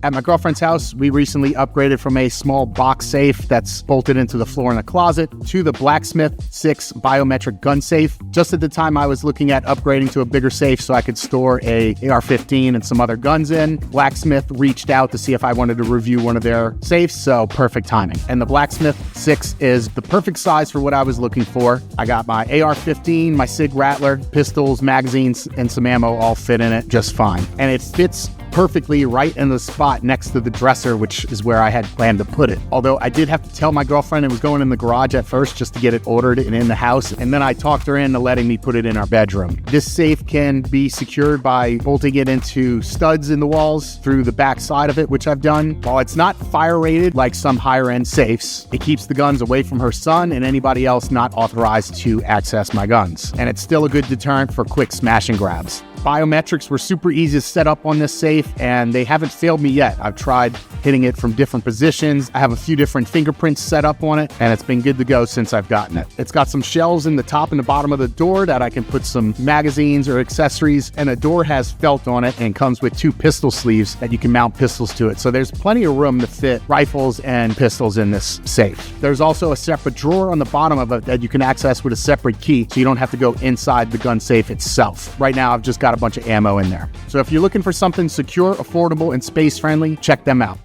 At my girlfriend's house, we recently upgraded from a small box safe that's bolted into the floor in the closet to the BlackSmith 6 biometric gun safe. Just at the time I was looking at upgrading to a bigger safe so I could store a AR-15 and some other guns in, BlackSmith reached out to see if I wanted to review one of their safes, so perfect timing. And the BlackSmith 6 is the perfect size for what I was looking for. I got my AR-15, my SIG Rattler, pistols, magazines, and some ammo all fit in it just fine. And it fits perfectly right in the spot next to the dresser, which is where I had planned to put it. Although I did have to tell my girlfriend it was going in the garage at first just to get it ordered and in the house, and then I talked her into letting me put it in our bedroom. This safe can be secured by bolting it into studs in the walls through the back side of it, which I've done. While it's not fire rated like some higher end safes, it keeps the guns away from her son and anybody else not authorized to access my guns. And it's still a good deterrent for quick smash and grabs. Biometrics were super easy to set up on this safe, and they haven't failed me yet. I've tried hitting it from different positions. I have a few different fingerprints set up on it, and it's been good to go since I've gotten it. It's got some shelves in the top and the bottom of the door that I can put some magazines or accessories, and the door has felt on it and comes with 2 pistol sleeves that you can mount pistols to it. So there's plenty of room to fit rifles and pistols in this safe. There's also a separate drawer on the bottom of it that you can access with a separate key, so you don't have to go inside the gun safe itself. Right now, I've just got a bunch of ammo in there. So if you're looking for something secure, affordable, and space-friendly, check them out.